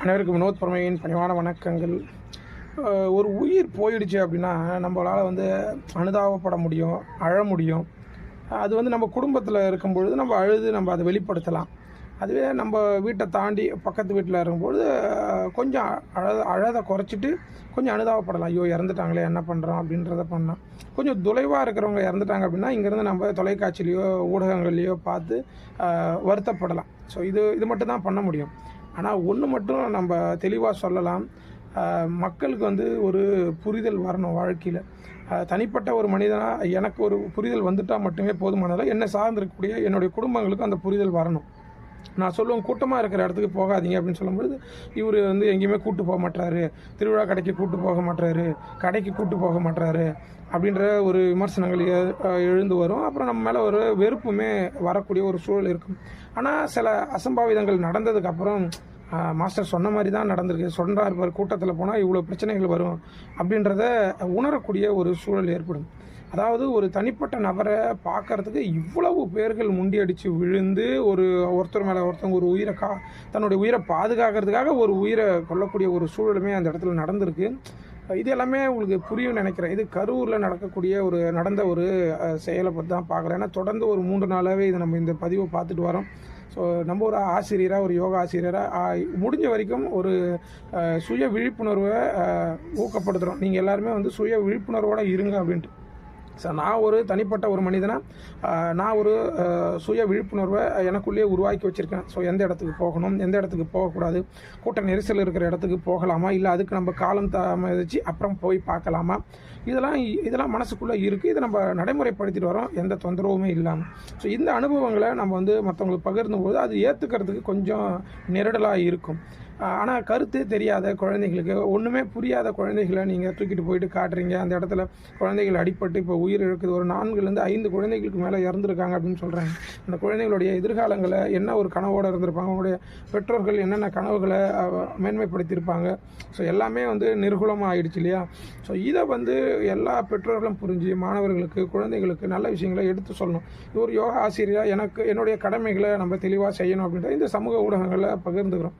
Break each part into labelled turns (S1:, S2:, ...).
S1: அனைவருக்கும் வினோத் பரமையின் பணிவான வணக்கங்கள். ஒரு உயிர் போயிடுச்சு அப்படின்னா நம்மளால் அனுதாபப்பட முடியும், அழ முடியும். அது நம்ம குடும்பத்தில் இருக்கும் பொழுது நம்ம அழுது நம்ம அதை வெளிப்படுத்தலாம். அதுவே நம்ம வீட்டை தாண்டி பக்கத்து வீட்டில் இருக்கும்பொழுது கொஞ்சம் அழதை குறைச்சிட்டு கொஞ்சம் அனுதாபப்படலாம். ஐயோ இறந்துட்டாங்களே என்ன பண்ணுறோம் அப்படின்றத பண்ணலாம். கொஞ்சம் தொலைவாக இருக்கிறவங்க இறந்துட்டாங்க அப்படின்னா இங்கேருந்து நம்ம தொலைக்காட்சியிலையோ ஊடகங்கள்லையோ பார்த்து வருத்தப்படலாம். ஸோ இது மட்டும் தான் பண்ண முடியும். ஆனால் ஒன்று மட்டும் நம்ம தெளிவாக சொல்லலாம். மக்களுக்கு ஒரு புரிதல் வரணும் வாழ்க்கையில். தனிப்பட்ட ஒரு மனிதனாக எனக்கு ஒரு புரிதல் வந்துட்டால் மட்டுமே போதுமானதில்லை. என்னை சார்ந்திருக்கக்கூடிய என்னுடைய குடும்பங்களுக்கு அந்த புரிதல் வரணும். நான் சொல்லுவேன், கூட்டமாக இருக்கிற இடத்துக்கு போகாதீங்க அப்படின்னு சொல்லும்பொழுது இவர் எங்கேயுமே கூட்டு போக மாட்டாரு, திருவிழா கடைக்கு கூட்டு போக மாட்டாரு, கடைக்கு கூட்டு போக மாட்டாரு அப்படின்ற ஒரு விமர்சனங்கள் எழுந்து வரும். அப்புறம் நம்ம மேலே ஒரு வெறுப்புமே வரக்கூடிய ஒரு சூழல் இருக்கும். ஆனால் சில அசம்பாவிதங்கள் நடந்ததுக்கப்புறம் மாஸ்டர் சொன்ன மாதிரி தான் நடந்திருக்கு, சொல்கிறார் பார், கூட்டத்தில் போனால் இவ்வளோ பிரச்சனைகள் வரும் அப்படின்றத உணரக்கூடிய ஒரு சூழல் ஏற்படும். அதாவது ஒரு தனிப்பட்ட நபரை பார்க்கறதுக்கு இவ்வளவு பேர்கள் முண்டியடித்து விழுந்து ஒருத்தர் மேலே ஒருத்தவங்க ஒரு உயிரை தன்னுடைய உயிரை பாதுகாக்கிறதுக்காக ஒரு உயிரை கொல்லக்கூடிய ஒரு சூழலுமே அந்த இடத்துல நடந்திருக்கு. இது எல்லாமே உங்களுக்கு புரியும்னு நினைக்கிறேன். இது கரூரில் நடந்த ஒரு செயலை பற்றி தான் பார்க்குறேன். ஏன்னா தொடர்ந்து ஒரு 3 நாளாகவே நம்ம இந்த பதிவை பார்த்துட்டு வரோம். ஸோ நம்ம ஒரு ஆசிரியராக, ஒரு யோகா ஆசிரியராக முடிஞ்ச வரைக்கும் ஒரு சுய விழிப்புணர்வை ஊக்கப்படுத்துகிறோம். நீங்கள் எல்லாருமே சுய விழிப்புணர்வோடு இருங்க அப்படின்ட்டு. ஸோ நான் ஒரு தனிப்பட்ட ஒரு மனிதனாக நான் ஒரு சுய விழிப்புணர்வை எனக்குள்ளேயே உருவாக்கி வச்சுருக்கேன். ஸோ எந்த இடத்துக்கு போகணும், எந்த இடத்துக்கு போகக்கூடாது, கூட்ட நெரிசல் இருக்கிற இடத்துக்கு போகலாமா, இல்லை அதுக்கு நம்ம காலம் தாமதிச்சு அப்புறம் போய் பார்க்கலாமா, இதெல்லாம் மனசுக்குள்ளே இருக்குது. இதை நம்ம நடைமுறைப்படுத்திட்டு வரோம் எந்த தொந்தரவுமே இல்லாமல். ஸோ இந்த அனுபவங்களை நம்ம மற்றவங்களுக்கு பகிர்ந்தும்போது அது ஏற்றுக்கிறதுக்கு கொஞ்சம் நெருடலாக இருக்கும். ஆனால் கருத்து தெரியாத குழந்தைங்களுக்கு, ஒன்றுமே புரியாத குழந்தைகளை நீங்கள் தூக்கிட்டு போயிட்டு காட்டுறீங்க. அந்த இடத்துல குழந்தைகள் அடிபட்டு இப்போ உயிர் இழக்குது. ஒரு 4லேருந்து 5 குழந்தைகளுக்கு மேலே இறந்துருக்காங்க அப்படின்னு சொல்கிறாங்க. அந்த குழந்தைகளுடைய எதிர்காலங்களை என்ன ஒரு கனவோடு இருந்திருப்பாங்க, அவங்களுடைய பெற்றோர்கள் என்னென்ன கனவுகளை மேன்மைப்படுத்தியிருப்பாங்க. ஸோ எல்லாமே நிர்குலமாக ஆகிடுச்சு இல்லையா? ஸோ இதை எல்லா பெற்றோர்களும் புரிஞ்சு மாணவர்களுக்கு, குழந்தைகளுக்கு நல்ல விஷயங்களை எடுத்து சொல்லணும். ஒரு யோகா ஆசிரியராக என்னுடைய கடமைகளை நம்ம தெளிவாக செய்யணும் அப்படின்ற இந்த சமூக ஊடகங்களில் பகிர்ந்துக்கிறோம்.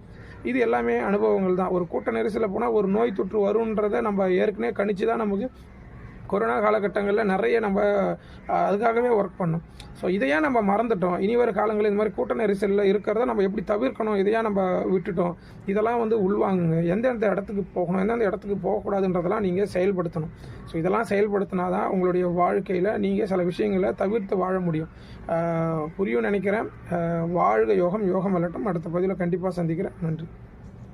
S1: இது எல்லாமே அனுபவங்கள் தான். ஒரு கூட்ட நெரிசலில் போனால் ஒரு நோய் தொற்று வருன்றதை நம்ம ஏற்கனவே கணிச்சு தான் நமக்கு கொரோனா காலகட்டங்களில் நிறைய நம்ம அதுக்காகவே ஒர்க் பண்ணோம். ஸோ இதையா நம்ம மறந்துட்டோம். இனி வரும் காலங்களில் இந்த மாதிரி கூட்ட நெரிசலில் இருக்கிறத நம்ம எப்படி தவிர்க்கணும், இதையா நம்ம விட்டுட்டோம். இதெல்லாம் உள்வாங்குங்க. எந்தெந்த இடத்துக்கு போகணும், எந்தெந்த இடத்துக்கு போகக்கூடாதுன்றதெல்லாம் நீங்கள் செயல்படுத்தணும். ஸோ இதெல்லாம் செயல்படுத்தினா தான் உங்களுடைய வாழ்க்கையில் நீங்கள் சில விஷயங்களை தவிர்த்து வாழ முடியும். புரியும் நினைக்கிறேன். வாழ்க யோகம், யோகம் வெல்லட்டும். அடுத்த பதிவில் கண்டிப்பாக சந்திக்கிறேன். நன்றி.